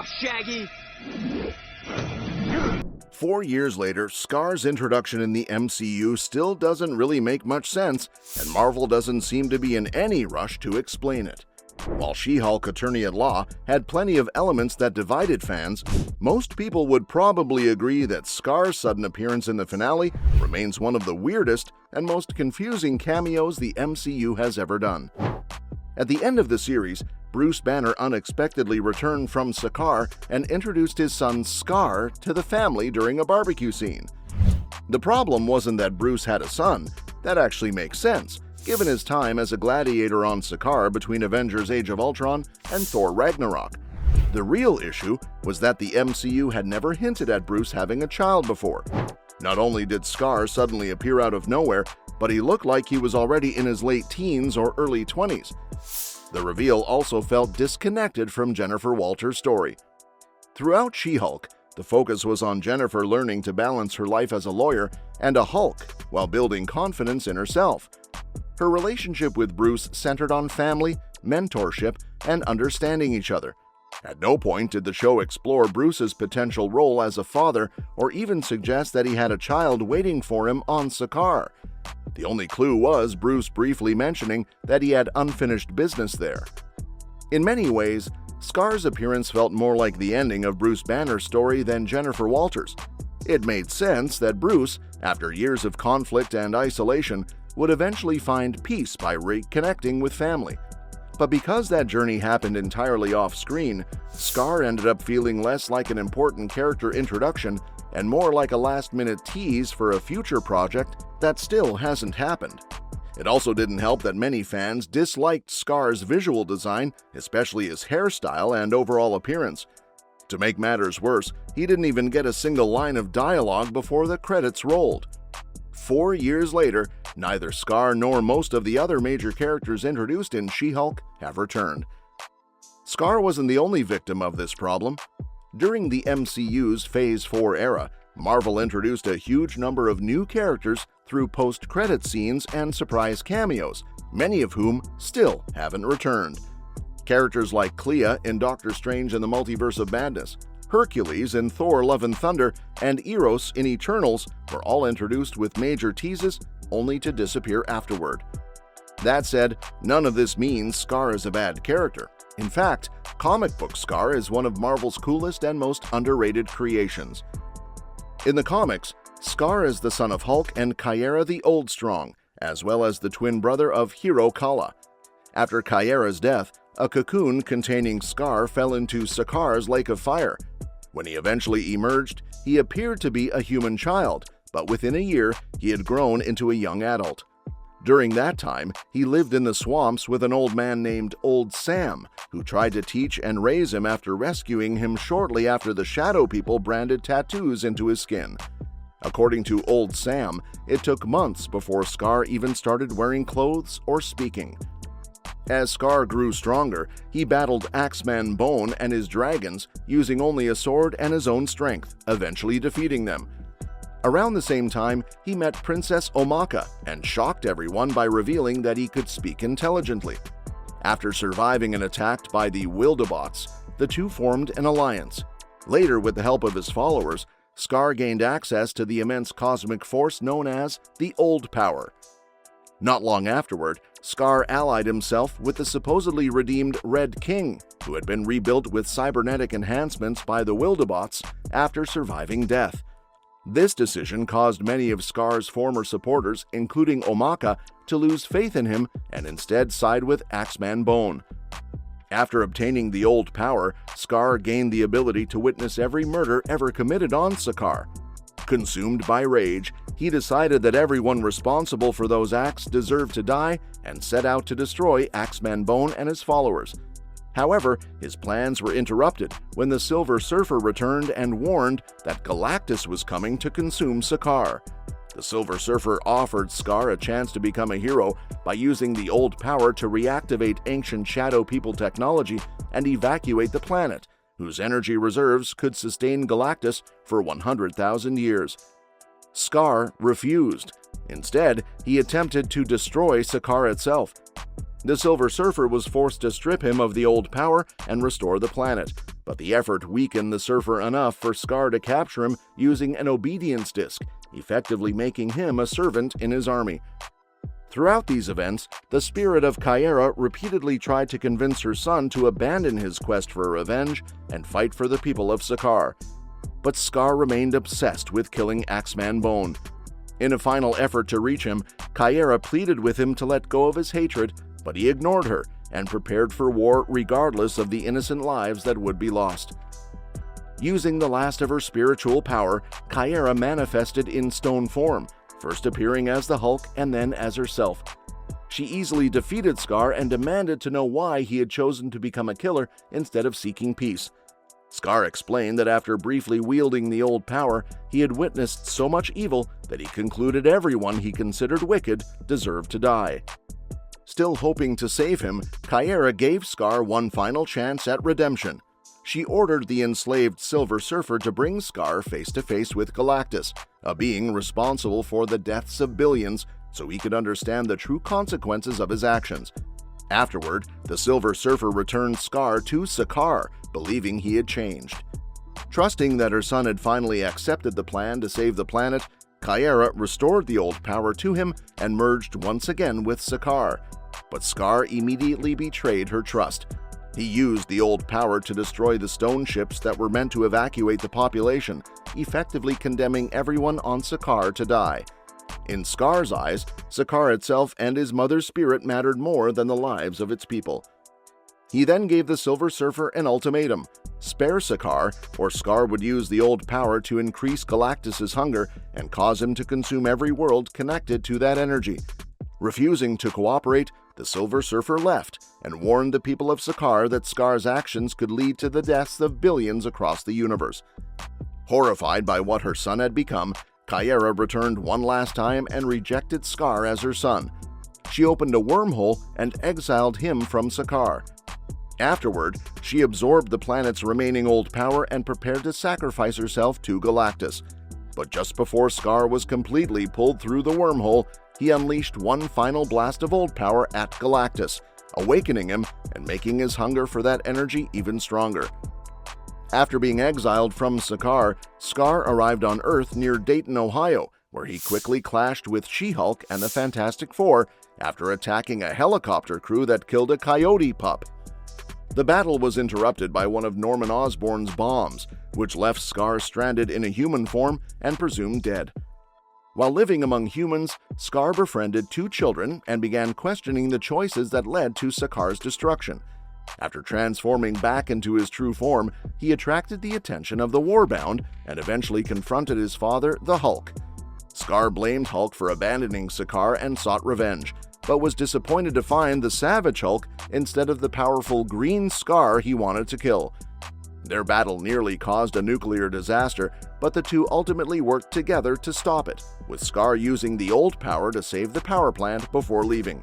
off, Shaggy! 4 years later, Skaar's introduction in the MCU still doesn't really make much sense, and Marvel doesn't seem to be in any rush to explain it. While She-Hulk Attorney-at-Law had plenty of elements that divided fans, most people would probably agree that Skaar's sudden appearance in the finale remains one of the weirdest and most confusing cameos the MCU has ever done. At the end of the series, Bruce Banner unexpectedly returned from Skaar and introduced his son Skaar to the family during a barbecue scene. The problem wasn't that Bruce had a son. That actually makes sense, given his time as a gladiator on Skaar between Avengers Age of Ultron and Thor Ragnarok. The real issue was that the MCU had never hinted at Bruce having a child before. Not only did Skaar suddenly appear out of nowhere, but he looked like he was already in his late teens or early 20s. The reveal also felt disconnected from Jennifer Walters' story. Throughout She-Hulk, the focus was on Jennifer learning to balance her life as a lawyer and a Hulk while building confidence in herself. Her relationship with Bruce centered on family, mentorship, and understanding each other. At no point did the show explore Bruce's potential role as a father or even suggest that he had a child waiting for him on Skaar. The only clue was Bruce briefly mentioning that he had unfinished business there. In many ways, Skaar's appearance felt more like the ending of Bruce Banner's story than Jennifer Walters'. It made sense that Bruce, after years of conflict and isolation, would eventually find peace by reconnecting with family. But because that journey happened entirely off-screen, Skaar ended up feeling less like an important character introduction and more like a last-minute tease for a future project that still hasn't happened. It also didn't help that many fans disliked Skaar's visual design, especially his hairstyle and overall appearance. To make matters worse, he didn't even get a single line of dialogue before the credits rolled. 4 years later, neither Skaar nor most of the other major characters introduced in She-Hulk have returned. Skaar wasn't the only victim of this problem. During the MCU's Phase 4 era, Marvel introduced a huge number of new characters through post-credit scenes and surprise cameos, many of whom still haven't returned. Characters like Clea in Doctor Strange and the Multiverse of Madness, Hercules in Thor Love and Thunder, and Eros in Eternals were all introduced with major teases only to disappear afterward. That said, none of this means Skaar is a bad character. In fact, comic book Skaar is one of Marvel's coolest and most underrated creations. In the comics, Skaar is the son of Hulk and Kyera the Oldstrong, as well as the twin brother of Hero Kala. After Kyera's death, a cocoon containing Skaar fell into Sakaar's Lake of Fire. When he eventually emerged, he appeared to be a human child, but within a year, he had grown into a young adult. During that time, he lived in the swamps with an old man named Old Sam, who tried to teach and raise him after rescuing him shortly after the Shadow People branded tattoos into his skin. According to Old Sam, it took months before Skaar even started wearing clothes or speaking. As Skaar grew stronger, he battled Axeman Bone and his dragons using only a sword and his own strength, eventually defeating them. Around the same time, he met Princess Omaka and shocked everyone by revealing that he could speak intelligently. After surviving an attack by the Wildebots, the two formed an alliance. Later, with the help of his followers, Skaar gained access to the immense cosmic force known as the Old Power. Not long afterward, Skaar allied himself with the supposedly redeemed Red King, who had been rebuilt with cybernetic enhancements by the Wildebots after surviving death. This decision caused many of Skaar's former supporters, including Omaka, to lose faith in him and instead side with Axeman Bone. After obtaining the Old Power, Skaar gained the ability to witness every murder ever committed on Skaar. Consumed by rage, he decided that everyone responsible for those acts deserved to die and set out to destroy Axeman Bone and his followers. However, his plans were interrupted when the Silver Surfer returned and warned that Galactus was coming to consume Skaar. The Silver Surfer offered Skaar a chance to become a hero by using the Old Power to reactivate ancient Shadow People technology and evacuate the planet, whose energy reserves could sustain Galactus for 100,000 years. Skaar refused. Instead, he attempted to destroy Skaar itself. The Silver Surfer was forced to strip him of the Old Power and restore the planet, but the effort weakened the Surfer enough for Skaar to capture him using an obedience disc, effectively making him a servant in his army. Throughout these events, the spirit of Kyera repeatedly tried to convince her son to abandon his quest for revenge and fight for the people of Skaar. But Skaar remained obsessed with killing Axeman Bone. In a final effort to reach him, Kyera pleaded with him to let go of his hatred, but he ignored her and prepared for war regardless of the innocent lives that would be lost. Using the last of her spiritual power, Kyera manifested in stone form, first appearing as the Hulk and then as herself. She easily defeated Skaar and demanded to know why he had chosen to become a killer instead of seeking peace. Skaar explained that after briefly wielding the old power, he had witnessed so much evil that he concluded everyone he considered wicked deserved to die. Still hoping to save him, Kyera gave Skaar one final chance at redemption. She ordered the enslaved Silver Surfer to bring Skaar face to face with Galactus, a being responsible for the deaths of billions, so he could understand the true consequences of his actions. Afterward, the Silver Surfer returned Skaar to Skaar, believing he had changed. Trusting that her son had finally accepted the plan to save the planet, Kyera restored the old power to him and merged once again with Skaar. But Skaar immediately betrayed her trust. He used the old power to destroy the stone ships that were meant to evacuate the population, effectively condemning everyone on Skaar to die. In Skaar's eyes, Skaar itself and his mother's spirit mattered more than the lives of its people. He then gave the Silver Surfer an ultimatum: spare Skaar, or Skaar would use the old power to increase Galactus's hunger and cause him to consume every world connected to that energy. Refusing to cooperate, the Silver Surfer left and warned the people of Skaar that Skaar's actions could lead to the deaths of billions across the universe. Horrified by what her son had become, Kyera returned one last time and rejected Skaar as her son. She opened a wormhole and exiled him from Skaar. Afterward, she absorbed the planet's remaining old power and prepared to sacrifice herself to Galactus. But just before Skaar was completely pulled through the wormhole, he unleashed one final blast of old power at Galactus, awakening him and making his hunger for that energy even stronger. After being exiled from Skaar, Skaar arrived on Earth near Dayton, Ohio, where he quickly clashed with She-Hulk and the Fantastic Four after attacking a helicopter crew that killed a coyote pup. The battle was interrupted by one of Norman Osborn's bombs, which left Skaar stranded in a human form and presumed dead. While living among humans, Skaar befriended two children and began questioning the choices that led to Skaar's destruction. After transforming back into his true form, he attracted the attention of the Warbound and eventually confronted his father, the Hulk. Skaar blamed Hulk for abandoning Skaar and sought revenge, but was disappointed to find the Savage Hulk instead of the powerful green Skaar he wanted to kill. Their battle nearly caused a nuclear disaster, but the two ultimately worked together to stop it, with Skaar using the old power to save the power plant before leaving.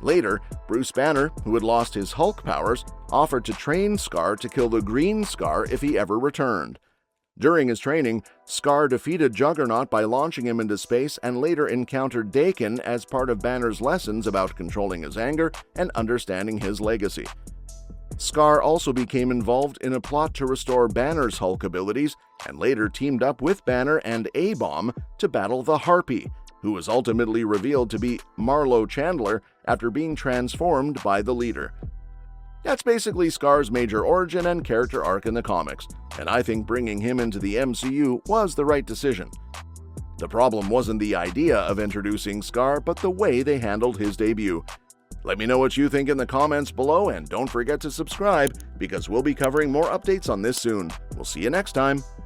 Later, Bruce Banner, who had lost his Hulk powers, offered to train Skaar to kill the green Skaar if he ever returned. During his training, Skaar defeated Juggernaut by launching him into space and later encountered Daken as part of Banner's lessons about controlling his anger and understanding his legacy. Skaar also became involved in a plot to restore Banner's Hulk abilities and later teamed up with Banner and A-Bomb to battle the Harpy, who was ultimately revealed to be Marlo Chandler after being transformed by the leader. That's basically Skaar's major origin and character arc in the comics, and I think bringing him into the MCU was the right decision. The problem wasn't the idea of introducing Skaar, but the way they handled his debut. Let me know what you think in the comments below, and don't forget to subscribe, because we'll be covering more updates on this soon. We'll see you next time.